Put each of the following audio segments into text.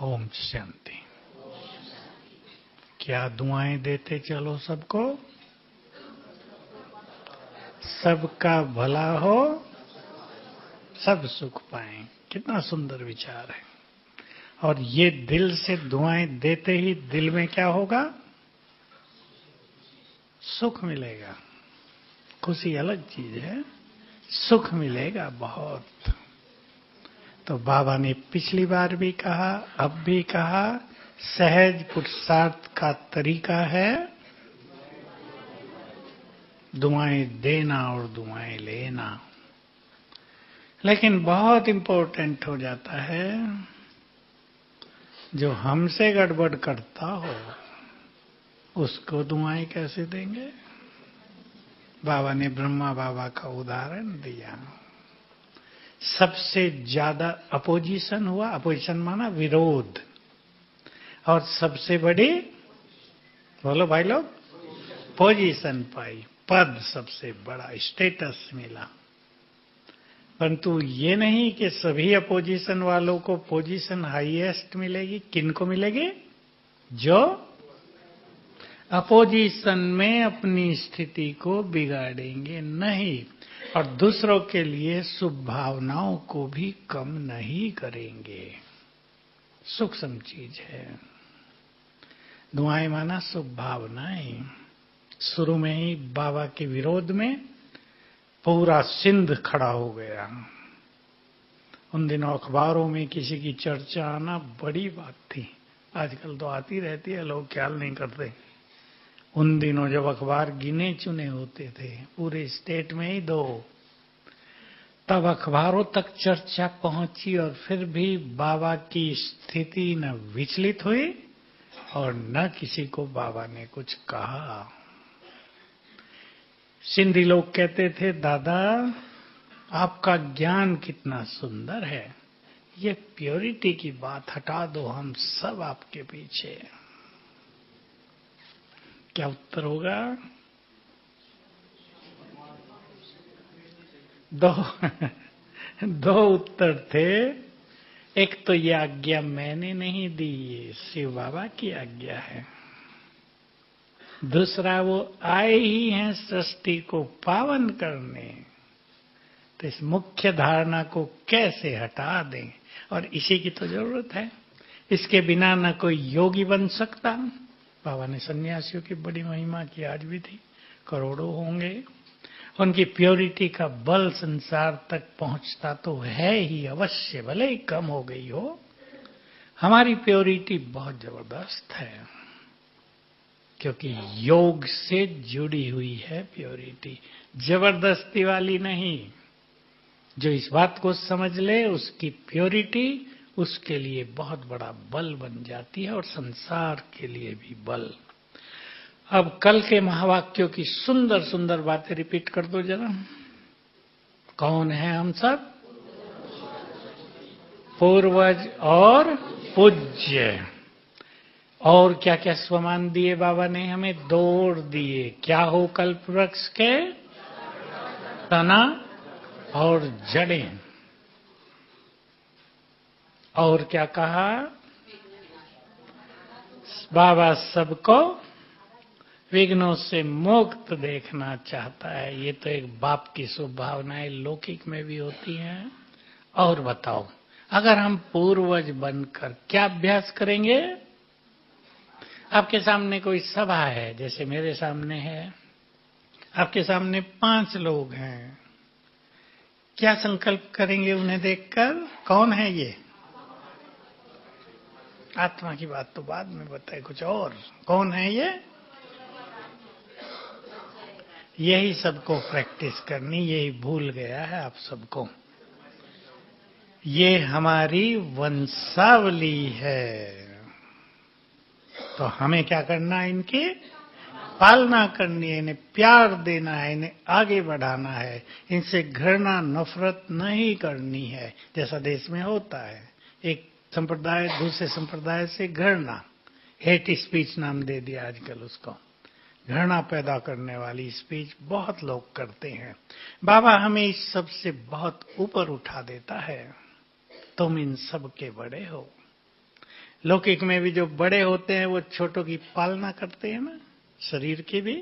ओम शांति। क्या दुआएं देते चलो सबको, सबका भला हो, सब सुख पाएं। कितना सुंदर विचार है। और ये दिल से दुआएं देते ही दिल में क्या होगा? सुख मिलेगा। खुशी अलग चीज है, सुख मिलेगा बहुत। तो बाबा ने पिछली बार भी कहा, अब भी कहा, सहज पुरुषार्थ का तरीका है दुआएं देना और दुआएं लेना। लेकिन बहुत इंपॉर्टेंट हो जाता है, जो हमसे गड़बड़ करता हो उसको दुआएं कैसे देंगे? बाबा ने ब्रह्मा बाबा का उदाहरण दिया। सबसे ज्यादा अपोजिशन हुआ, अपोजिशन माना विरोध, और सबसे बड़ी, बोलो भाई लोग, पोजीशन पाई, पद सबसे बड़ा, स्टेटस मिला। परंतु ये नहीं कि सभी अपोजिशन वालों को पोजीशन हाईएस्ट मिलेगी। किन को मिलेगी? जो अपोजिशन में अपनी स्थिति को बिगाड़ेंगे नहीं और दूसरों के लिए शुभ भावनाओं को भी कम नहीं करेंगे। सूक्ष्म चीज है। दुआएं माना शुभ भावनाएं। शुरू में ही बाबा के विरोध में पूरा सिंध खड़ा हो गया। उन दिनों अखबारों में किसी की चर्चा आना बड़ी बात थी। आजकल तो आती रहती है, लोग ख्याल नहीं करते। उन दिनों जब अखबार गिने चुने होते थे, पूरे स्टेट में ही 2, तब अखबारों तक चर्चा पहुंची और फिर भी बाबा की स्थिति न विचलित हुई और न किसी को बाबा ने कुछ कहा। सिंधी लोग कहते थे, दादा आपका ज्ञान कितना सुंदर है, ये प्योरिटी की बात हटा दो, हम सब आपके पीछे। क्या उत्तर होगा? दो उत्तर थे। एक तो ये आज्ञा मैंने नहीं दी, ये शिव बाबा की आज्ञा है। दूसरा, वो आए ही हैं सृष्टि को पावन करने, तो इस मुख्य धारणा को कैसे हटा दें? और इसी की तो जरूरत है। इसके बिना न कोई योगी बन सकता। बाबा ने सन्यासियों की बड़ी महिमा की, आज भी थी, करोड़ों होंगे। उनकी प्योरिटी का बल संसार तक पहुंचता तो है ही अवश्य, भले ही कम हो गई हो। हमारी प्योरिटी बहुत जबरदस्त है, क्योंकि योग से जुड़ी हुई है प्योरिटी, जबरदस्ती वाली नहीं। जो इस बात को समझ ले, उसकी प्योरिटी उसके लिए बहुत बड़ा बल बन जाती है और संसार के लिए भी बल। अब कल के महावाक्यों की सुंदर सुंदर बातें रिपीट कर दो जरा। कौन है हम सब? पूर्वज और पूज्य। और क्या क्या स्वमान दिए बाबा ने हमें? 2 दिए। क्या हो कल्प वृक्ष के? तना और जड़ें। और क्या कहा? बाबा सबको विघ्नों से मुक्त देखना चाहता है। ये तो एक बाप की शुभ भावनाएं लौकिक में भी होती हैं। और बताओ, अगर हम पूर्वज बनकर क्या अभ्यास करेंगे? आपके सामने कोई सभा है, जैसे मेरे सामने है, आपके सामने 5 लोग हैं। क्या संकल्प करेंगे उन्हें देखकर? कौन है ये? आत्मा की बात तो बाद में बताए, कुछ और। कौन है ये? यही सबको प्रैक्टिस करनी, यही भूल गया है आप सबको। ये हमारी वंशावली है, तो हमें क्या करना है? इनकी पालना करनी है, इन्हें प्यार देना है, इन्हें आगे बढ़ाना है। इनसे घृणा नफरत नहीं करनी है, जैसा देश में होता है। एक संप्रदाय दूसरे संप्रदाय से घृणा, हेट स्पीच नाम दे दिया आजकल उसको। घृणा पैदा करने वाली स्पीच बहुत लोग करते हैं। बाबा हमें इस सब से बहुत ऊपर उठा देता है। तुम इन सब के बड़े हो। लौकिक में भी जो बड़े होते हैं वो छोटों की पालना करते हैं ना, शरीर की भी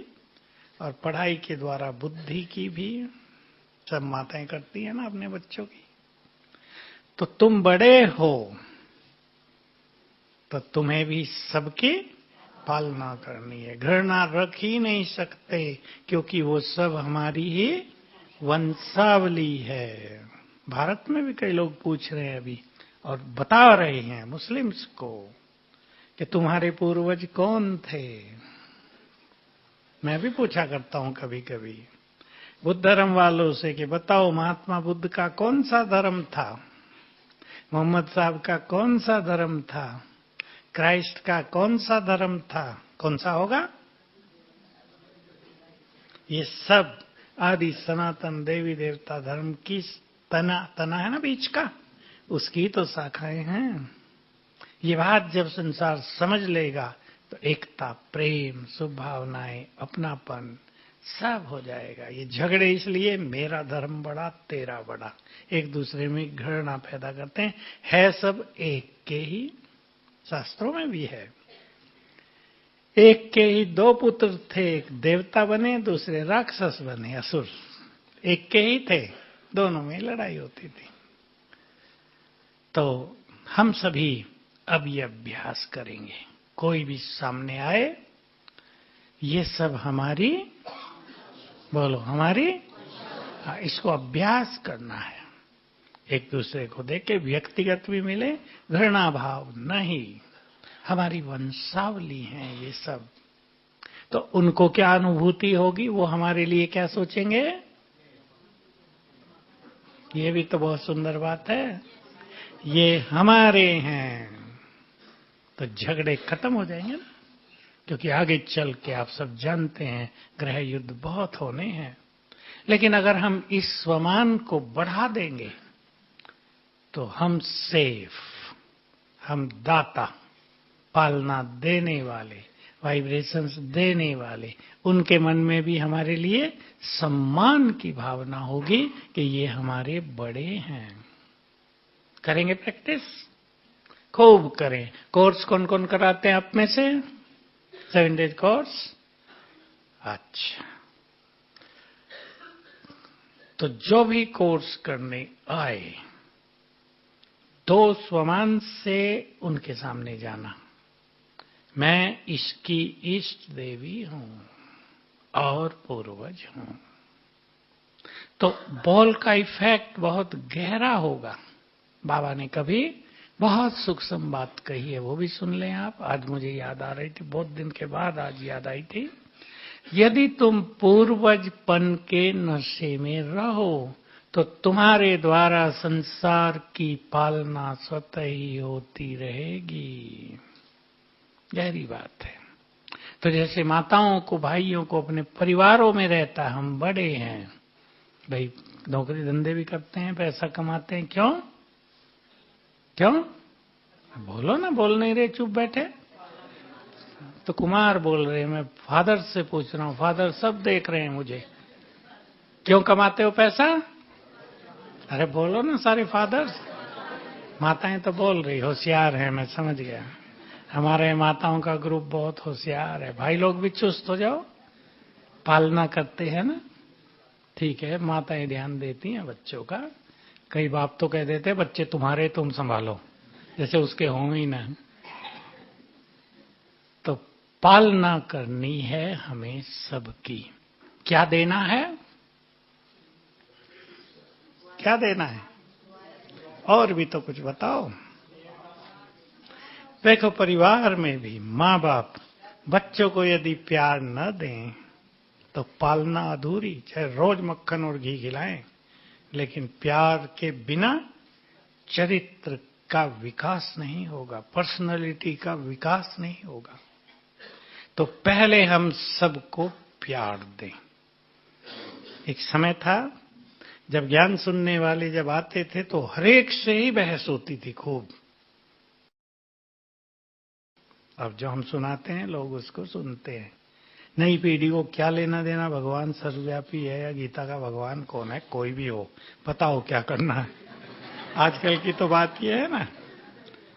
और पढ़ाई के द्वारा बुद्धि की भी, सब माताएं करती है ना अपने बच्चों की। तो तुम बड़े हो तो तुम्हें भी सबकी पालना करनी है, घृणा रख ही नहीं सकते, क्योंकि वो सब हमारी ही वंशावली है। भारत में भी कई लोग पूछ रहे हैं अभी और बता रहे हैं मुस्लिम्स को कि तुम्हारे पूर्वज कौन थे। मैं भी पूछा करता हूं कभी कभी बुद्ध धर्म वालों से कि बताओ महात्मा बुद्ध का कौन सा धर्म था, मोहम्मद साहब का कौन सा धर्म था, क्राइस्ट का कौन सा धर्म था, कौन सा होगा? ये सब आदि सनातन देवी देवता धर्म की तना है ना बीच का, उसकी तो शाखाएं हैं। ये बात जब संसार समझ लेगा तो एकता, प्रेम, शुभ भावनाएं, अपनापन सब हो जाएगा। ये झगड़े इसलिए मेरा धर्म बड़ा तेरा बड़ा, एक दूसरे में घृणा पैदा करते हैं। है सब एक के ही, शास्त्रों में भी है। एक के ही दो पुत्र थे, एक देवता बने दूसरे राक्षस बने, असुर। एक के ही थे, दोनों में लड़ाई होती थी। तो हम सभी अब ये अभ्यास करेंगे, कोई भी सामने आए, ये सब हमारी, बोलो हमारी, इसको अभ्यास करना है। एक दूसरे को देख के व्यक्तिगत भी मिले, घृणा भाव नहीं, हमारी वंशावली है ये सब। तो उनको क्या अनुभूति होगी, वो हमारे लिए क्या सोचेंगे, ये भी तो बहुत सुंदर बात है। ये हमारे हैं तो झगड़े खत्म हो जाएंगे ना, क्योंकि आगे चल के आप सब जानते हैं गृह युद्ध बहुत होने हैं। लेकिन अगर हम इस स्वमान को बढ़ा देंगे तो हम सेफ, हम दाता, पालना देने वाले, वाइब्रेशंस देने वाले, उनके मन में भी हमारे लिए सम्मान की भावना होगी कि ये हमारे बड़े हैं। करेंगे प्रैक्टिस, खूब करें। कोर्स कौन कौन कराते हैं आप में से? 7 डेज कोर्स। अच्छा, तो जो भी कोर्स करने आए, 2 स्वमान से उनके सामने जाना, मैं इसकी इष्ट देवी हूं और पूर्वज हूं। तो बॉल का इफेक्ट बहुत गहरा होगा। बाबा ने कभी बहुत सूक्ष्म बात कही है, वो भी सुन लें आप। आज मुझे याद आ रही थी, बहुत दिन के बाद आज याद आई थी। यदि तुम पूर्वजपन के नशे में रहो तो तुम्हारे द्वारा संसार की पालना स्वतः ही होती रहेगी। गहरी बात है। तो जैसे माताओं को, भाइयों को अपने परिवारों में रहता है, हम बड़े हैं भाई, नौकरी धंधे भी करते हैं, पैसा कमाते हैं, क्यों क्यों बोलो ना, बोल नहीं रहे, चुप बैठे। तो कुमार बोल रहे, मैं फादर से पूछ रहा हूं, फादर सब देख रहे हैं मुझे, क्यों कमाते हो पैसा? अरे बोलो ना सारे फादर्स। माताएं तो बोल रही, होशियार है, मैं समझ गया। हमारे माताओं का ग्रुप बहुत होशियार है। भाई लोग भी चुस्त हो जाओ, पालना करते हैं ना, ठीक है। माताएं ध्यान देती हैं बच्चों का। कई बाप तो कह देते हैं बच्चे तुम्हारे, तुम संभालो, जैसे उसके हों ही ना। तो पालना करनी है हमें सबकी। क्या देना है, क्या देना है? और भी तो कुछ बताओ। देखो, परिवार में भी माँ बाप बच्चों को यदि प्यार न दें तो पालना अधूरी। चाहे रोज मक्खन और घी खिलाएं, लेकिन प्यार के बिना चरित्र का विकास नहीं होगा, पर्सनालिटी का विकास नहीं होगा। तो पहले हम सबको प्यार दें। एक समय था जब ज्ञान सुनने वाले जब आते थे तो हरेक से ही बहस होती थी खूब। अब जो हम सुनाते हैं लोग उसको सुनते हैं। नई पीढ़ी को क्या लेना देना, भगवान सर्वव्यापी है या गीता का भगवान कौन है, कोई भी हो, पता हो क्या करना है। आजकल की तो बात ये है ना,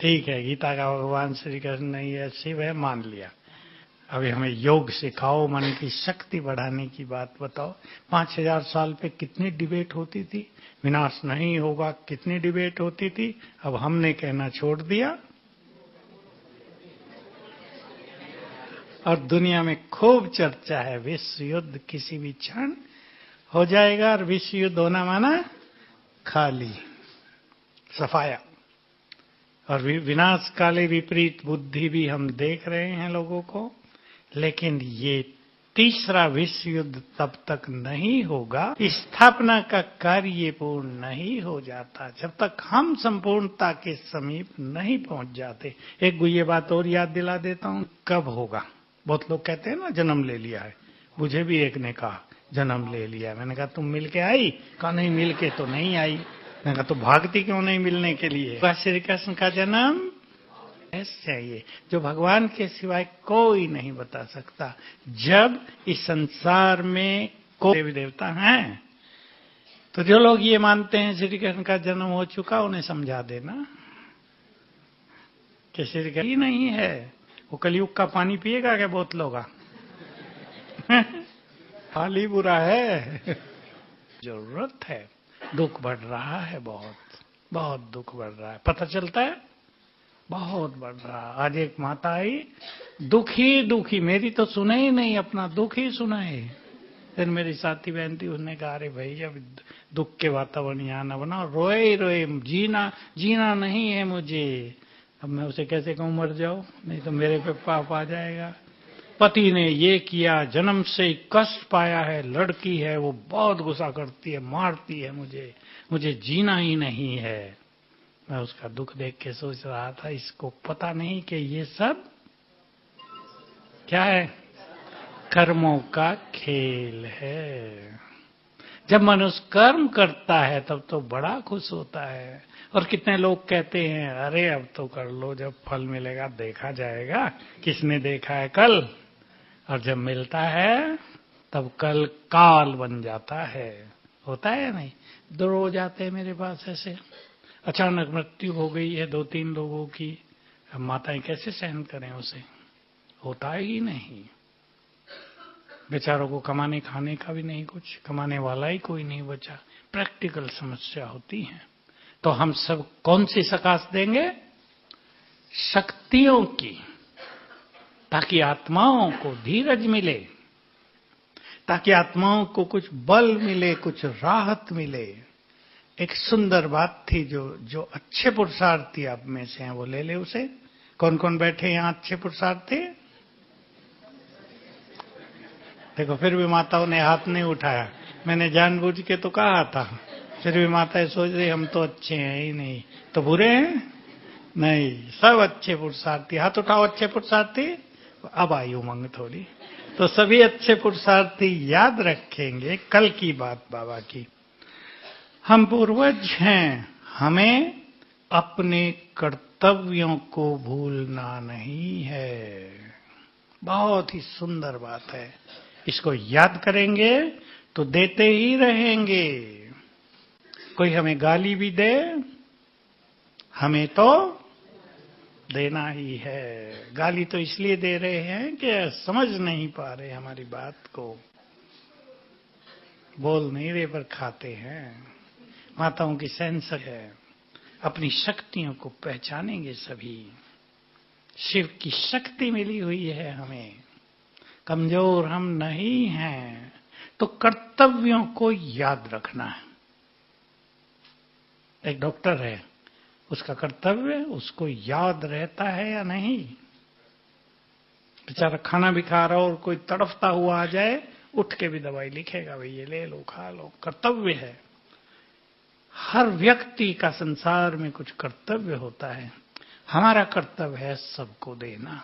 ठीक है, गीता का भगवान श्री कृष्ण ने ये शिव है मान लिया। अभी हमें योग सिखाओ, मन की शक्ति बढ़ाने की बात बताओ। 5000 साल पे कितनी डिबेट होती थी, विनाश नहीं होगा कितनी डिबेट होती थी। अब हमने कहना छोड़ दिया और दुनिया में खूब चर्चा है, विश्व युद्ध किसी भी क्षण हो जाएगा। और विश्व युद्ध होना माना खाली सफाया। और विनाश काले विपरीत बुद्धि भी हम देख रहे हैं लोगों को। लेकिन ये तीसरा विश्व युद्ध तब तक नहीं होगा, स्थापना का कार्य पूर्ण नहीं हो जाता, जब तक हम संपूर्णता के समीप नहीं पहुंच जाते। एक ये बात और याद दिला देता हूं, कब होगा। बहुत लोग कहते हैं ना जन्म ले लिया है। मुझे भी एक ने कहा जन्म ले लिया। मैंने कहा तुम मिल के आई? कहा नहीं, मिल के तो नहीं आई। मैंने कहा तो भागती क्यों नहीं मिलने के लिए? श्री कृष्ण का जन्म चाहिए जो भगवान के सिवाय कोई नहीं बता सकता। जब इस संसार में कोई देवी देवता हैं, तो जो लोग ये मानते हैं श्री कृष्ण का जन्म हो चुका, उन्हें समझा देना कि श्री कृष्ण ही नहीं है। वो कलयुग का पानी पिएगा क्या बोतलों का? खाली बुरा है। जरूरत है, दुख बढ़ रहा है, बहुत दुख बढ़ रहा है। पता चलता है बहुत बढ़ रहा। आज एक माता आई दुखी, मेरी तो सुने ही नहीं, अपना दुख ही सुनाए। फिर मेरी साथी बहन थी, उसने कहा अरे भाई अब दुख के वातावरण यहाँ न बनाओ, रोए रोए जीना नहीं है मुझे। अब मैं उसे कैसे कहूँ मर जाओ, नहीं तो मेरे पे पाप आ जाएगा। पति ने ये किया, जन्म से कष्ट पाया है, लड़की है वो बहुत गुस्सा करती है, मारती है मुझे जीना ही नहीं है। मैं उसका दुख देख के सोच रहा था, इसको पता नहीं कि ये सब क्या है, कर्मों का खेल है। जब मनुष्य कर्म करता है तब तो बड़ा खुश होता है। और कितने लोग कहते हैं अरे अब तो कर लो, जब फल मिलेगा देखा जाएगा, किसने देखा है कल। और जब मिलता है तब कल काल बन जाता है। होता है या नहीं? 2 रोज आते हैं मेरे पास ऐसे, अचानक मृत्यु हो गई है 2-3 लोगों की। अब माताएं कैसे सहन करें उसे? होता ही नहीं। बेचारों को कमाने खाने का भी नहीं, कुछ कमाने वाला ही कोई नहीं बचा। प्रैक्टिकल समस्या होती है। तो हम सब कौन सी सकाश देंगे? शक्तियों की, ताकि आत्माओं को धीरज मिले, ताकि आत्माओं को कुछ बल मिले, कुछ राहत मिले। एक सुंदर बात थी, जो अच्छे पुरुषार्थी आप में से हैं वो ले ले उसे। कौन कौन बैठे यहाँ अच्छे पुरुषार्थी? देखो फिर भी माताओं ने हाथ नहीं उठाया। मैंने जानबूझ के तो कहा था, फिर भी माताएं सोच रही हम तो अच्छे हैं ही नहीं, तो बुरे हैं? नहीं, सब अच्छे पुरुषार्थी। हाथ उठाओ अच्छे पुरुषार्थी। अब आई उमंग थोड़ी। तो सभी अच्छे पुरुषार्थी याद रखेंगे कल की बात बाबा की। हम पूर्वज हैं, हमें अपने कर्तव्यों को भूलना नहीं है। बहुत ही सुंदर बात है। इसको याद करेंगे तो देते ही रहेंगे। कोई हमें गाली भी दे, हमें तो देना ही है। गाली तो इसलिए दे रहे हैं कि समझ नहीं पा रहे हमारी बात को, बोल नहीं रहे पर खाते हैं। माताओं की सेंस है, अपनी शक्तियों को पहचानेंगे सभी। शिव की शक्ति मिली हुई है हमें, कमजोर हम नहीं हैं। तो कर्तव्यों को याद रखना है। एक डॉक्टर है, उसका कर्तव्य उसको याद रहता है या नहीं? बेचारा खाना भी खा रहा हो और कोई तड़फता हुआ आ जाए, उठ के भी दवाई लिखेगा, भाई ये ले लो खा लो। कर्तव्य है। हर व्यक्ति का संसार में कुछ कर्तव्य होता है। हमारा कर्तव्य है सबको देना।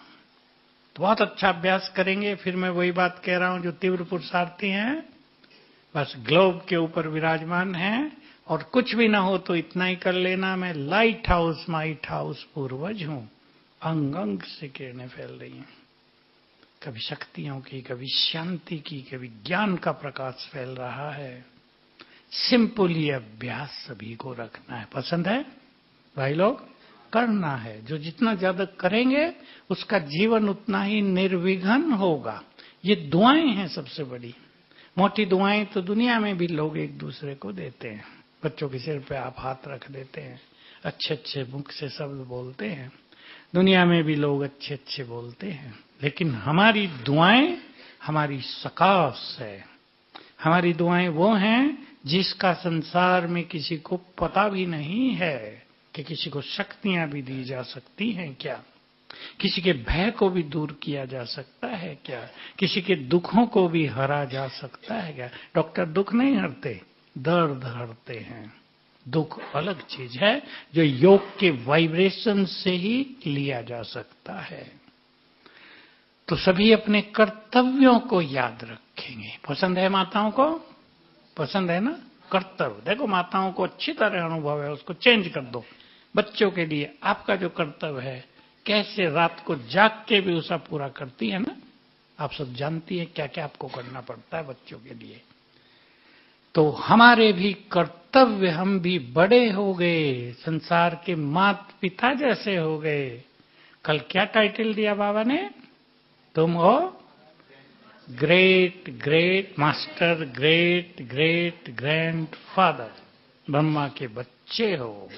तो बहुत अच्छा अभ्यास करेंगे। फिर मैं वही बात कह रहा हूं, जो तीव्र पुरुषार्थी हैं बस ग्लोब के ऊपर विराजमान हैं, और कुछ भी ना हो तो इतना ही कर लेना, मैं लाइट हाउस माइट हाउस पूर्वज हूं। अंग अंग से किरणें फैल रही हैं, कभी शक्तियों की, कभी शांति की, कभी ज्ञान का प्रकाश फैल रहा है। सिंपल ये अभ्यास सभी को रखना है। पसंद है भाई लोग? करना है। जो जितना ज्यादा करेंगे उसका जीवन उतना ही निर्विघ्न होगा। ये दुआएं हैं सबसे बड़ी। मोटी दुआएं तो दुनिया में भी लोग एक दूसरे को देते हैं। बच्चों के सिर पे आप हाथ रख देते हैं, अच्छे अच्छे मुख से शब्द बोलते हैं, दुनिया में भी लोग अच्छे अच्छे बोलते हैं। लेकिन हमारी दुआएं हमारी सकाश है। हमारी दुआएं वो हैं जिसका संसार में किसी को पता भी नहीं है कि किसी को शक्तियां भी दी जा सकती हैं क्या, किसी के भय को भी दूर किया जा सकता है क्या, किसी के दुखों को भी हरा जा सकता है क्या। डॉक्टर दुख नहीं हरते, दर्द हरते हैं। दुख अलग चीज है जो योग के वाइब्रेशन से ही लिया जा सकता है। तो सभी अपने कर्तव्यों को याद रखेंगे। पसंद है माताओं को? पसंद है ना? कर्तव्य देखो, माताओं को अच्छी तरह अनुभव है, उसको चेंज कर दो। बच्चों के लिए आपका जो कर्तव्य है, कैसे रात को जाग के भी उसे पूरा करती है ना। आप सब जानती है क्या क्या आपको करना पड़ता है बच्चों के लिए। तो हमारे भी कर्तव्य, हम भी बड़े हो गए, संसार के माता पिता जैसे हो गए। कल क्या टाइटल दिया बाबा ने? तुम हो great great master, great great grand father. Brahma के बच्चे हो,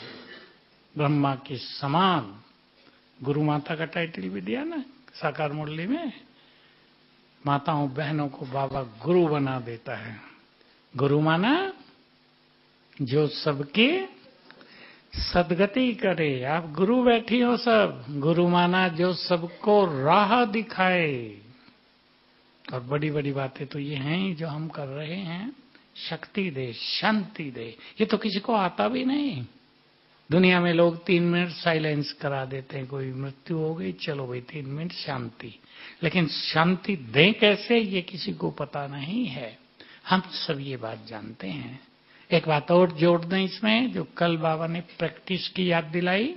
ब्रह्मा के समान। गुरु माता का टाइटल भी दिया ना साकार मुरली में। माताओं बहनों को बाबा गुरु बना देता है। गुरु माना जो सबकी सदगति करे। आप गुरु बैठी हो सब। गुरु माना जो सबको राह दिखाए। और बड़ी बड़ी बातें तो ये हैं जो हम कर रहे हैं। शक्ति दे, शांति दे, ये तो किसी को आता भी नहीं। दुनिया में लोग 3 मिनट साइलेंस करा देते हैं, कोई मृत्यु हो गई, चलो भाई 3 मिनट शांति। लेकिन शांति दें कैसे, ये किसी को पता नहीं है। हम सब ये बात जानते हैं। एक बात और जोड़ दें इसमें, जो कल बाबा ने प्रैक्टिस की याद दिलाई।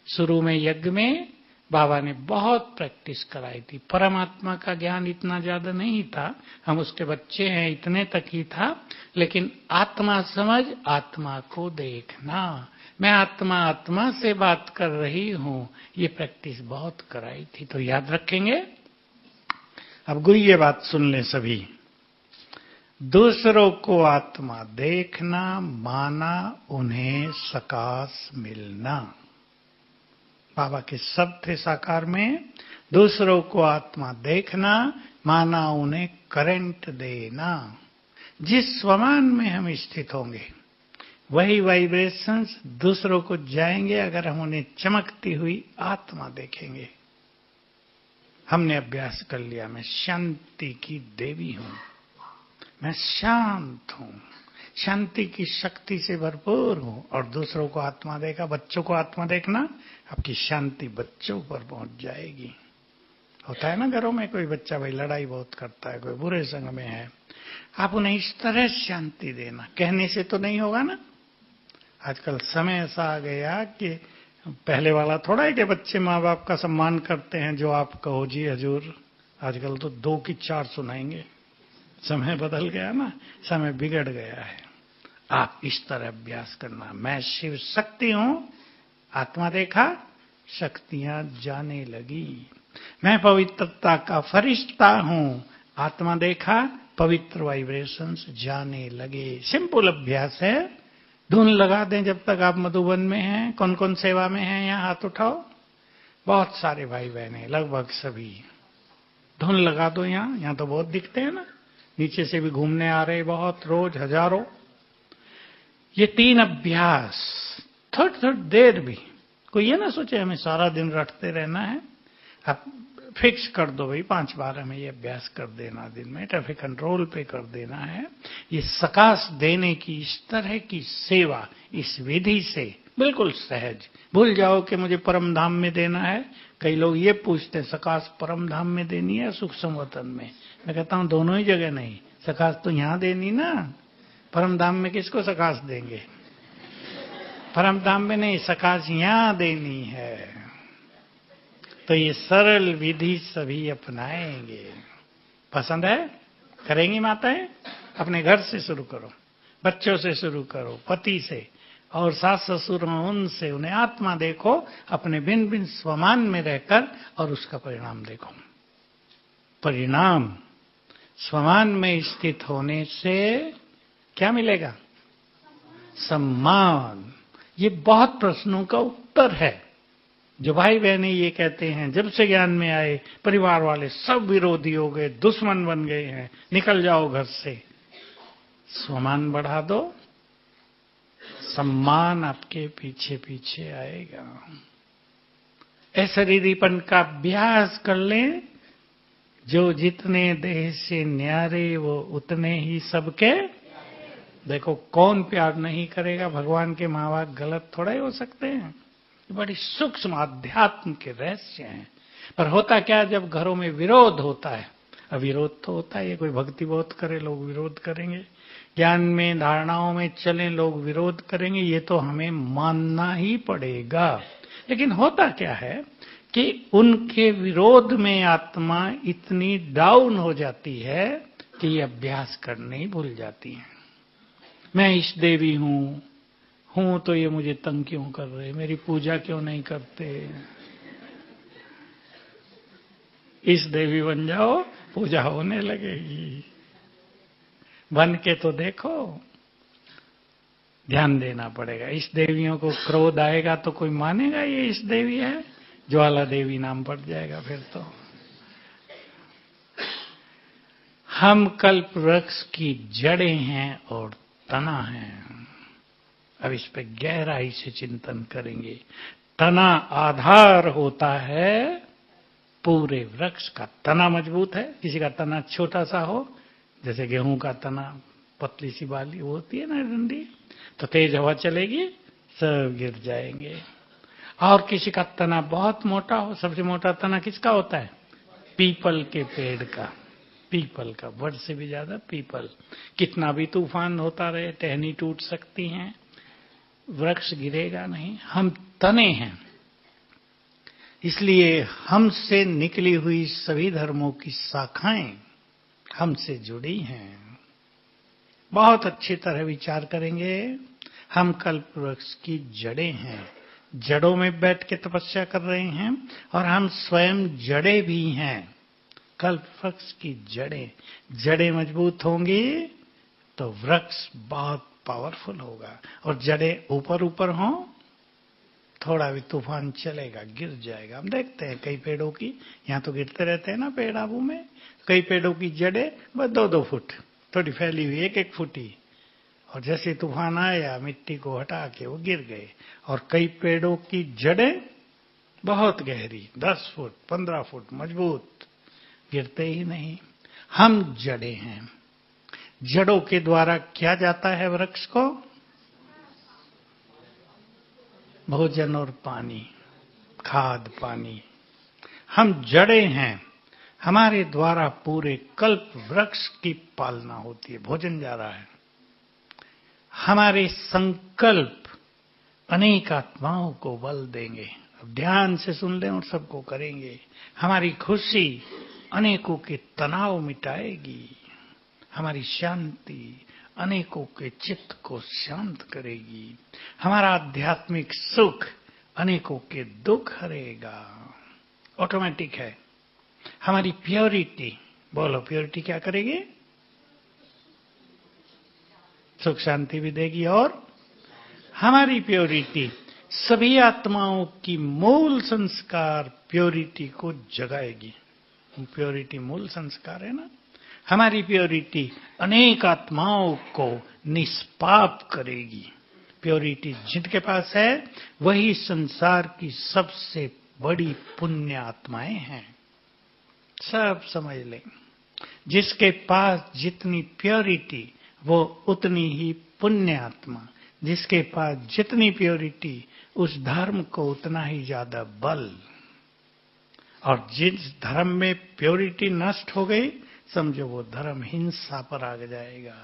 शुरू में यज्ञ में बाबा ने बहुत प्रैक्टिस कराई थी। परमात्मा का ज्ञान इतना ज्यादा नहीं था, हम उसके बच्चे हैं, इतने तक ही था। लेकिन आत्मा समझ, आत्मा को देखना, मैं आत्मा आत्मा से बात कर रही हूं, ये प्रैक्टिस बहुत कराई थी। तो याद रखेंगे। अब गुरु ये बात सुन ले सभी। दूसरों को आत्मा देखना माना उन्हें सकाश मिलना। बाबा के शब्द थे साकार में। दूसरों को आत्मा देखना माना उन्हें करंट देना। जिस स्वमान में हम स्थित होंगे वही वाइब्रेशंस दूसरों को जाएंगे अगर हम उन्हें चमकती हुई आत्मा देखेंगे। हमने अभ्यास कर लिया, मैं शांति की देवी हूं, मैं शांत हूं, शांति की शक्ति से भरपूर हूं। और दूसरों को आत्मा देखा, बच्चों को आत्मा देखना, आपकी शांति बच्चों पर पहुंच जाएगी। होता है ना घरों में, कोई बच्चा भाई लड़ाई बहुत करता है, कोई बुरे संग में है, आप उन्हें इस तरह शांति देना। कहने से तो नहीं होगा ना। आजकल समय ऐसा आ गया कि पहले वाला थोड़ा है कि बच्चे माँ बाप का सम्मान करते हैं, जो आप कहो जी हजूर। आजकल तो 2 की 4 सुनाएंगे। समय बदल गया ना, समय बिगड़ गया है। आप इस तरह अभ्यास करना, मैं शिव शक्ति हूं, आत्मा देखा, शक्तियां जाने लगी। मैं पवित्रता का फरिश्ता हूं, आत्मा देखा, पवित्र वाइब्रेशंस जाने लगे। सिंपल अभ्यास है। धुन लगा दें जब तक आप मधुबन में हैं। कौन कौन सेवा में हैं यहाँ हाथ उठाओ। बहुत सारे भाई बहने, लगभग सभी। धुन लगा दो यहाँ तो बहुत दिखते हैं ना। नीचे से भी घूमने आ रहे बहुत, रोज हजारों। ये 3 अभ्यास थोड़ी देर भी, कोई ये ना सोचे हमें सारा दिन रटते रहना है। आप फिक्स कर दो भाई 5 बार हमें ये अभ्यास कर देना दिन में, ट्रैफिक कंट्रोल पे कर देना है। ये सकाश देने की इस तरह की सेवा इस विधि से बिल्कुल सहज। भूल जाओ कि मुझे परम धाम में देना है। कई लोग ये पूछते हैं सकाश परम धाम में देनी है सुख संवतन में। मैं कहता हूं दोनों ही जगह नहीं, सकाश तो यहां देनी ना। परम धाम में किसको सकाश देंगे? परम धाम में नहीं, सकाश यहां देनी है। तो ये सरल विधि सभी अपनाएंगे। पसंद है? करेंगी माताएं? अपने घर से शुरू करो, बच्चों से शुरू करो, पति से, और सास ससुर हों उनसे, उन्हें आत्मा देखो अपने भिन्न भिन्न स्वमान में रहकर, और उसका परिणाम देखो। परिणाम स्वमान में स्थित होने से क्या मिलेगा? सम्मान। ये बहुत प्रश्नों का उत्तर है। जो भाई बहनें ये कहते हैं जब से ज्ञान में आए परिवार वाले सब विरोधी हो गए, दुश्मन बन गए हैं, निकल जाओ घर से। स्वमान बढ़ा दो, सम्मान आपके पीछे पीछे आएगा। अशरीरीपन का अभ्यास कर लें। जो जितने देह से न्यारे वो उतने ही सबके। देखो कौन प्यार नहीं करेगा? भगवान के माँ बाप गलत थोड़ा ही हो सकते हैं। बड़ी सूक्ष्म आध्यात्म के रहस्य हैं। पर होता क्या, जब घरों में विरोध होता है, अब विरोध तो होता है, कोई भक्ति बहुत करे लोग विरोध करेंगे, ज्ञान में धारणाओं में चले लोग विरोध करेंगे, ये तो हमें मानना ही पड़ेगा। लेकिन होता क्या है कि उनके विरोध में आत्मा इतनी डाउन हो जाती है कि ये अभ्यास करने ही भूल जाती है। मैं इष्ट देवी हूं तो ये मुझे तंग क्यों कर रहे, मेरी पूजा क्यों नहीं करते? इष्ट देवी बन जाओ, पूजा होने लगेगी। बन के तो देखो, ध्यान देना पड़ेगा। इष्ट देवियों को क्रोध आएगा तो कोई मानेगा ये इष्ट देवी है? ज्वाला देवी नाम पड़ जाएगा फिर तो। हम कल्प वृक्ष की जड़ें हैं और तना है। अब इस पे गहराई से चिंतन करेंगे। तना आधार होता है पूरे वृक्ष का। तना मजबूत है, किसी का तना छोटा सा हो, जैसे गेहूं का तना पतली सी बाली होती है ना डंडी, तो तेज हवा चलेगी सब गिर जाएंगे। और किसी का तना बहुत मोटा हो, सबसे मोटा तना किसका होता है? पीपल के पेड़ का। पीपल का, वट से भी ज्यादा पीपल। कितना भी तूफान होता रहे, टहनी टूट सकती हैं, वृक्ष गिरेगा नहीं। हम तने हैं, इसलिए हमसे निकली हुई सभी धर्मों की शाखाएं हमसे जुड़ी हैं। बहुत अच्छी तरह विचार करेंगे। हम कल्प वृक्ष की जड़ें हैं, जड़ों में बैठ के तपस्या कर रहे हैं, और हम स्वयं जड़ें भी हैं। कल्प वृक्ष की जड़ें मजबूत होंगी तो वृक्ष बहुत पावरफुल होगा। और जड़ें ऊपर ऊपर हों, थोड़ा भी तूफान चलेगा गिर जाएगा। हम देखते हैं कई पेड़ों की, यहाँ तो गिरते रहते हैं ना पेड़ आबू में, कई पेड़ों की जड़ें बस 2-2 फुट थोड़ी फैली हुई, 1-1 फुट ही, और जैसे तूफान आया मिट्टी को हटा के वो गिर गए। और कई पेड़ों की जड़ें बहुत गहरी, 10 फुट 15 फुट मजबूत, गिरते ही नहीं। हम जड़ें हैं। जड़ों के द्वारा क्या जाता है वृक्ष को? भोजन और पानी, खाद पानी। हम जड़ें हैं, हमारे द्वारा पूरे कल्प वृक्ष की पालना होती है। भोजन जा रहा है, हमारे संकल्प अनेक आत्माओं को बल देंगे। अब ध्यान से सुन लें और सबको करेंगे। हमारी खुशी अनेकों के तनाव मिटाएगी, हमारी शांति अनेकों के चित्त को शांत करेगी, हमारा आध्यात्मिक सुख अनेकों के दुख हरेगा। ऑटोमेटिक है। हमारी प्योरिटी, बोलो प्योरिटी क्या करेगी? सुख शांति भी देगी। और हमारी प्योरिटी सभी आत्माओं की मूल संस्कार प्योरिटी को जगाएगी। प्योरिटी मूल संस्कार है ना। हमारी प्योरिटी अनेक आत्माओं को निष्पाप करेगी। प्योरिटी जिनके पास है वही संसार की सबसे बड़ी पुण्य आत्माएं हैं। सब समझ लें, जिसके पास जितनी प्योरिटी वो उतनी ही पुण्य आत्मा, जिसके पास जितनी प्योरिटी उस धर्म को उतना ही ज्यादा बल। और जिस धर्म में प्योरिटी नष्ट हो गई, समझो वो धर्म हिंसा पर आ जाएगा,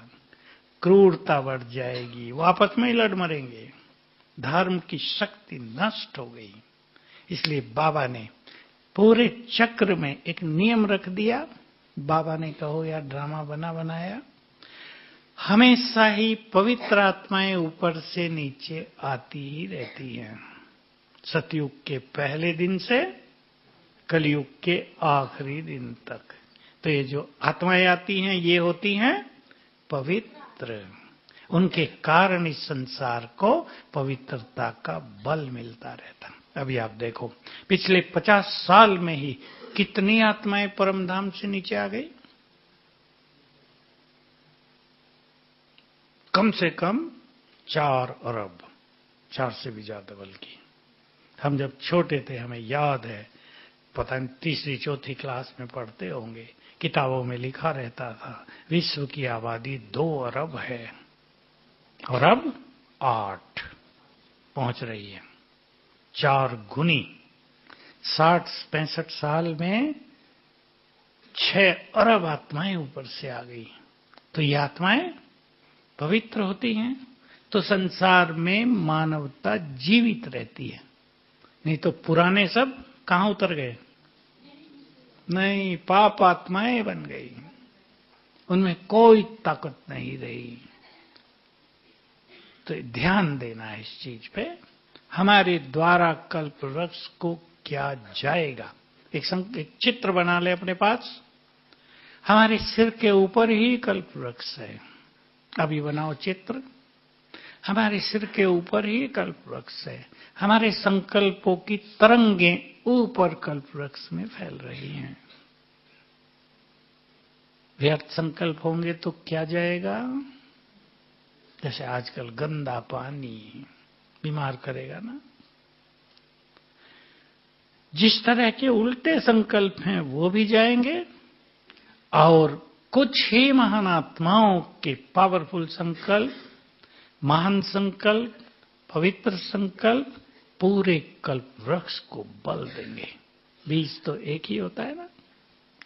क्रूरता बढ़ जाएगी, वो आपस में ही लड़ मरेंगे। धर्म की शक्ति नष्ट हो गई। इसलिए बाबा ने पूरे चक्र में एक नियम रख दिया। बाबा ने कहो या ड्रामा बना बनाया, हमेशा ही पवित्र आत्माएं ऊपर से नीचे आती ही रहती हैं, सतयुग के पहले दिन से कलयुग के आखिरी दिन तक। तो ये जो आत्माएं आती हैं ये होती हैं पवित्र। उनके कारण इस संसार को पवित्रता का बल मिलता रहता। अभी आप देखो पिछले 50 साल में ही कितनी आत्माएं परमधाम से नीचे आ गई। कम से कम 4 अरब, 4 से भी ज्यादा। बल्कि हम जब छोटे थे हमें याद है, पता नहीं तीसरी चौथी क्लास में पढ़ते होंगे, किताबों में लिखा रहता था विश्व की आबादी 2 अरब है और अब 8 पहुंच रही है, 4 गुनी। 60-65 साल में 6 अरब आत्माएं ऊपर से आ गई। तो ये आत्माएं पवित्र होती हैं तो संसार में मानवता जीवित रहती है। नहीं तो पुराने सब कहां उतर गए? नहीं, पाप आत्माएं बन गई, उनमें कोई ताकत नहीं रही। तो ध्यान देना है इस चीज पे। हमारे द्वारा कल्प वृक्ष को क्या जाएगा? एक चित्र बना ले अपने पास। हमारे सिर के ऊपर ही कल्प वृक्ष है। अभी बनाओ चित्र। हमारे सिर के ऊपर ही कल्प वृक्ष है। हमारे संकल्पों की तरंगें ऊपर कल्प वृक्ष में फैल रही हैं। व्यर्थ संकल्प होंगे तो क्या जाएगा? जैसे आजकल गंदा पानी बीमार करेगा ना, जिस तरह के उल्टे संकल्प हैं वो भी जाएंगे, और कुछ ही महान आत्माओं के पावरफुल संकल्प, महान संकल्प, पवित्र संकल्प पूरे कल्प वृक्ष को बल देंगे। बीज तो एक ही होता है ना,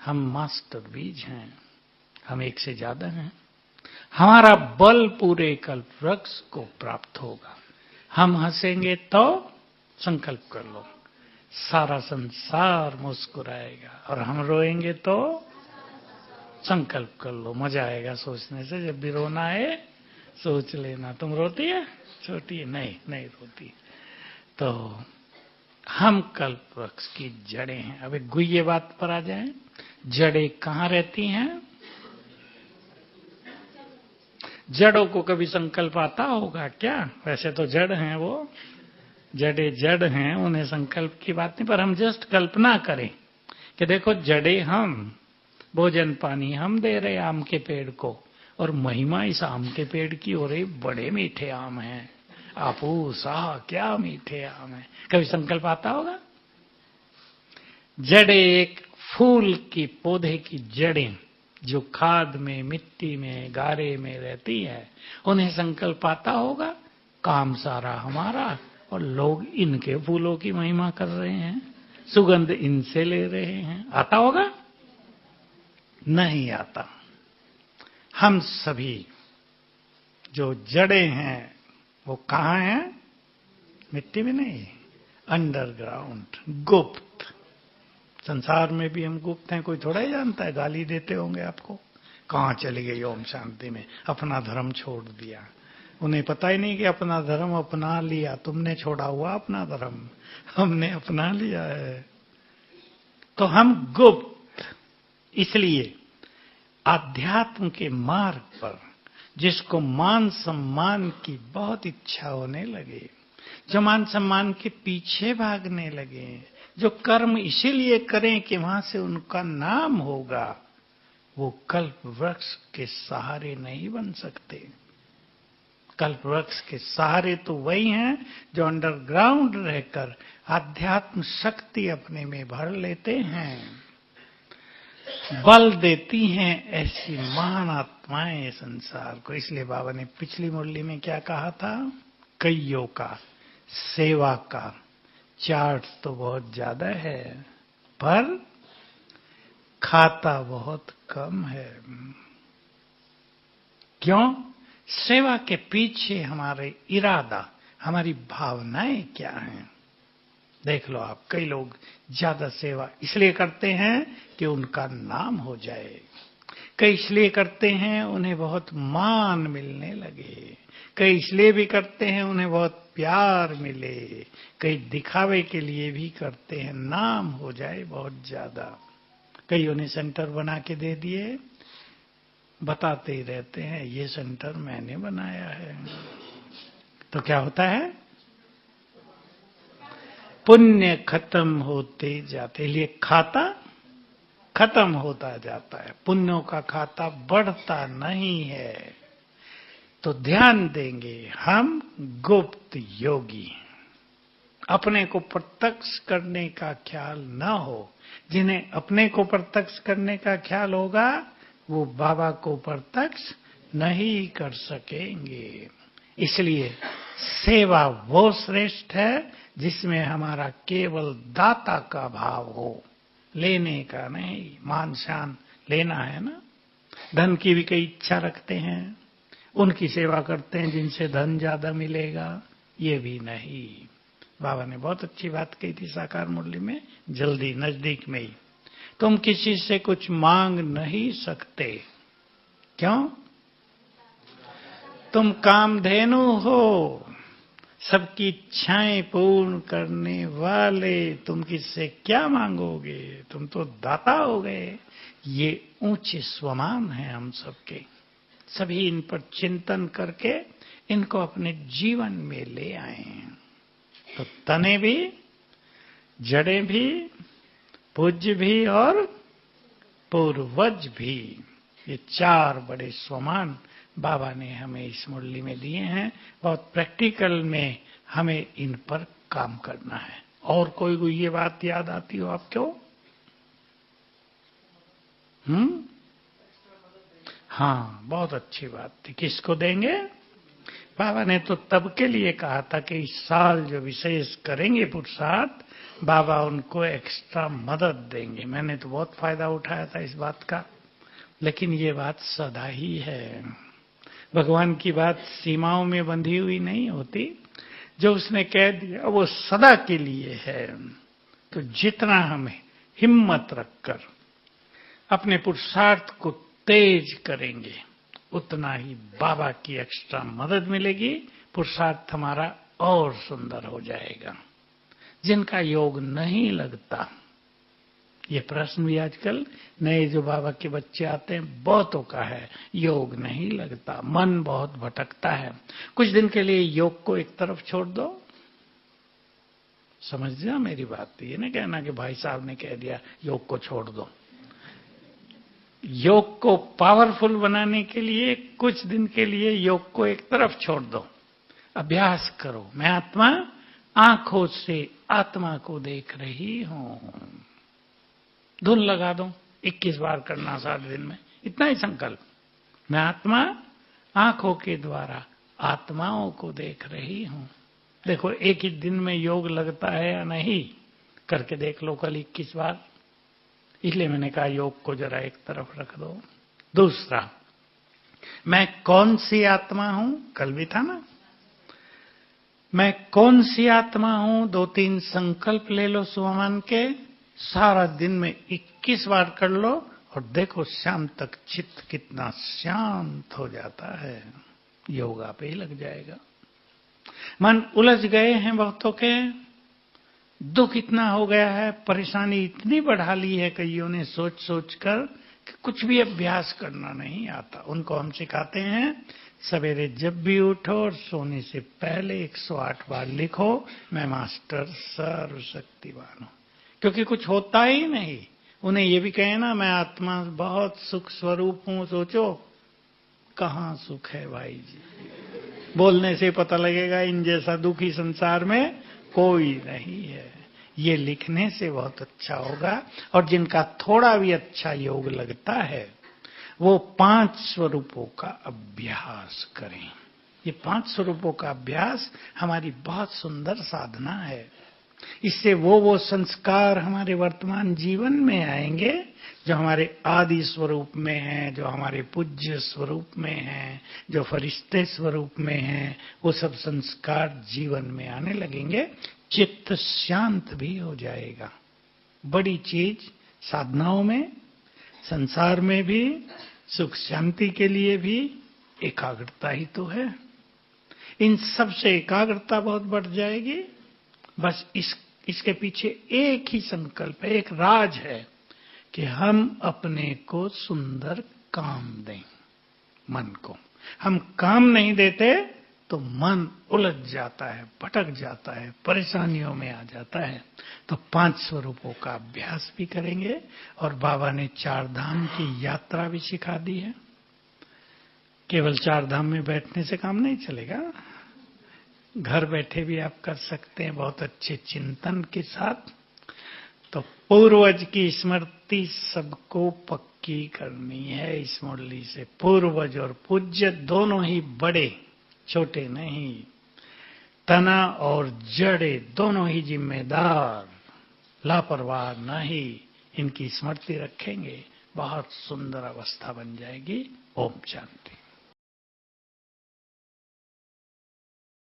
हम मास्टर बीज हैं, हम एक से ज्यादा हैं। हमारा बल पूरे कल्प वृक्ष को प्राप्त होगा। हम हंसेंगे तो संकल्प कर लो सारा संसार मुस्कुराएगा, और हम रोएंगे तो संकल्प कर लो मजा आएगा सोचने से। जब भी रोना है सोच लेना। तुम रोती है? छोटी है? नहीं रोती। तो हम कल्प वृक्ष की जड़ें हैं। अब एक गुह्य बात पर आ जाए, जड़ें कहां रहती हैं? जड़ों को कभी संकल्प आता होगा क्या? वैसे तो जड़ हैं वो, जड़ें जड़ हैं, उन्हें संकल्प की बात नहीं। पर हम जस्ट कल्पना करें कि देखो जड़ें हम, भोजन पानी हम दे रहे आम के पेड़ को, और महिमा इस आम के पेड़ की हो रही, बड़े मीठे आम हैं, आपू साह क्या मीठे आम हैं। कभी संकल्प आता होगा? जड़ें एक फूल की, पौधे की जड़ें जो खाद में, मिट्टी में, गारे में रहती है, उन्हें संकल्प आता होगा काम सारा हमारा, और लोग इनके फूलों की महिमा कर रहे हैं, सुगंध इनसे ले रहे हैं। आता होगा? नहीं आता। हम सभी जो जड़ें हैं वो कहां हैं? मिट्टी में नहीं, अंडरग्राउंड, गुप्त। संसार में भी हम गुप्त हैं, कोई थोड़ा ही जानता है। गाली देते होंगे आपको, कहां चली गई ओम शांति में, अपना धर्म छोड़ दिया। उन्हें पता ही नहीं कि अपना धर्म अपना लिया। तुमने छोड़ा हुआ अपना धर्म, हमने अपना लिया है। तो हम गुप्त। इसलिए आध्यात्म के मार्ग पर जिसको मान सम्मान की बहुत इच्छा होने लगे, जो मान सम्मान के पीछे भागने लगे, जो कर्म इसीलिए करें कि वहां से उनका नाम होगा, वो कल्प वृक्ष के सहारे नहीं बन सकते। कल्प वृक्ष के सहारे तो वही हैं जो अंडरग्राउंड रहकर आध्यात्म शक्ति अपने में भर लेते हैं, बल देती हैं ऐसी महान आत्माएं संसार को। इसलिए बाबा ने पिछली मुरली में क्या कहा था? कईयों का सेवा का चार्ट तो बहुत ज्यादा है, पर खाता बहुत कम है। क्यों? सेवा के पीछे हमारे इरादा, हमारी भावनाएं क्या हैं? देख लो आप, कई लोग ज्यादा सेवा इसलिए करते हैं कि उनका नाम हो जाए, कई इसलिए करते हैं उन्हें बहुत मान मिलने लगे, कई इसलिए भी करते हैं उन्हें बहुत प्यार मिले, कई दिखावे के लिए भी करते हैं, नाम हो जाए बहुत ज्यादा। कई उन्हें सेंटर बना के दे दिए, बताते ही रहते हैं ये सेंटर मैंने बनाया है। तो क्या होता है? पुण्य खत्म होते जाते, लिए खाता खत्म होता जाता है, पुण्यों का खाता बढ़ता नहीं है। तो ध्यान देंगे हम गुप्त योगी, अपने को प्रत्यक्ष करने का ख्याल न हो। जिन्हें अपने को प्रत्यक्ष करने का ख्याल होगा वो बाबा को प्रत्यक्ष नहीं कर सकेंगे। इसलिए सेवा वो श्रेष्ठ है जिसमें हमारा केवल दाता का भाव हो, लेने का नहीं। मान शान लेना है ना, धन की भी कई इच्छा रखते हैं, उनकी सेवा करते हैं जिनसे धन ज्यादा मिलेगा, ये भी नहीं। बाबा ने बहुत अच्छी बात कही थी साकार मुरली में, जल्दी नजदीक में ही, तुम किसी से कुछ मांग नहीं सकते। क्यों? तुम कामधेनु हो, सबकी इच्छाएं पूर्ण करने वाले, तुम किससे क्या मांगोगे? तुम तो दाता हो गए। ये ऊंचे स्वमान है हम सबके, सभी इन पर चिंतन करके इनको अपने जीवन में ले आए। तो तने भी, जड़ें भी, पूज्य भी और पूर्वज भी, ये चार बड़े स्वमान बाबा ने हमें इस मुरली में दिए हैं। बहुत प्रैक्टिकल में हमें इन पर काम करना है। और कोई ये बात याद आती हो आपको? हाँ, बहुत अच्छी बात थी। किसको देंगे? बाबा ने तो तब के लिए कहा था कि इस साल जो विशेष करेंगे पुरुषार्थ, बाबा उनको एक्स्ट्रा मदद देंगे। मैंने तो बहुत फायदा उठाया था इस बात का, लेकिन ये बात सदा ही है। भगवान की बात सीमाओं में बंधी हुई नहीं होती, जो उसने कह दिया वो सदा के लिए है। तो जितना हमें हिम्मत रखकर अपने पुरुषार्थ को तेज करेंगे, उतना ही बाबा की एक्स्ट्रा मदद मिलेगी, पुरुषार्थ हमारा और सुंदर हो जाएगा। जिनका योग नहीं लगता, ये प्रश्न भी आजकल नए जो बाबा के बच्चे आते हैं बहुतों का है, योग नहीं लगता, मन बहुत भटकता है। कुछ दिन के लिए योग को एक तरफ छोड़ दो, समझ जा मेरी बात। ये ना कहना कि भाई साहब ने कह दिया योग को छोड़ दो। योग को पावरफुल बनाने के लिए कुछ दिन के लिए योग को एक तरफ छोड़ दो, अभ्यास करो। मैं आत्मा आंखों से आत्मा को देख रही हूं, धुन लगा दो, 21 बार करना 7 दिन में, इतना ही संकल्प। मैं आत्मा आंखों के द्वारा आत्माओं को देख रही हूं। देखो एक ही दिन में योग लगता है या नहीं, करके देख लो कल 21 बार। इसलिए मैंने कहा योग को जरा एक तरफ रख दो। दूसरा, मैं कौन सी आत्मा हूं, कल भी था ना, मैं कौन सी आत्मा हूं, 2-3 संकल्प ले लो सुमन के, सारा दिन में 21 बार कर लो और देखो शाम तक चित्त कितना शांत हो जाता है। योगा पे ही लग जाएगा। मन उलझ गए हैं बहुतों के, दुख इतना हो गया है, परेशानी इतनी बढ़ा ली है कईयों ने सोच सोच कर कि कुछ भी अभ्यास करना नहीं आता। उनको हम सिखाते हैं सवेरे जब भी उठो और सोने से पहले 108 बार लिखो, मैं मास्टर सर्वशक्तिवान हूं। क्योंकि कुछ होता ही नहीं। उन्हें ये भी कहे ना मैं आत्मा बहुत सुख स्वरूप हूं, सोचो कहां सुख है भाई जी। बोलने से पता लगेगा इन जैसा दुखी संसार में कोई नहीं है। ये लिखने से बहुत अच्छा होगा। और जिनका थोड़ा भी अच्छा योग लगता है वो 5 स्वरूपों का अभ्यास करें। ये 5 स्वरूपों का अभ्यास हमारी बहुत सुंदर साधना है। इससे वो संस्कार हमारे वर्तमान जीवन में आएंगे जो हमारे आदि स्वरूप में हैं, जो हमारे पूज्य स्वरूप में हैं, जो फरिश्ते स्वरूप में हैं, वो सब संस्कार जीवन में आने लगेंगे। चित्त शांत भी हो जाएगा। बड़ी चीज साधनाओं में, संसार में भी, सुख शांति के लिए भी एकाग्रता ही तो है। इन सब से एकाग्रता बहुत बढ़ जाएगी। बस इसके पीछे एक ही संकल्प है, एक राज है कि हम अपने को सुंदर काम दें। मन को हम काम नहीं देते तो मन उलझ जाता है, भटक जाता है, परेशानियों में आ जाता है। तो 5 स्वरूपों का अभ्यास भी करेंगे और बाबा ने 4 धाम की यात्रा भी सिखा दी है। केवल 4 धाम में बैठने से काम नहीं चलेगा, घर बैठे भी आप कर सकते हैं बहुत अच्छे चिंतन के साथ। तो पूर्वज की स्मृति सबको पक्की करनी है इस मुरली से। पूर्वज और पूज्य दोनों ही बड़े, छोटे नहीं। तना और जड़े दोनों ही जिम्मेदार, लापरवाह नहीं। इनकी स्मृति रखेंगे, बहुत सुंदर अवस्था बन जाएगी। ओम शांति।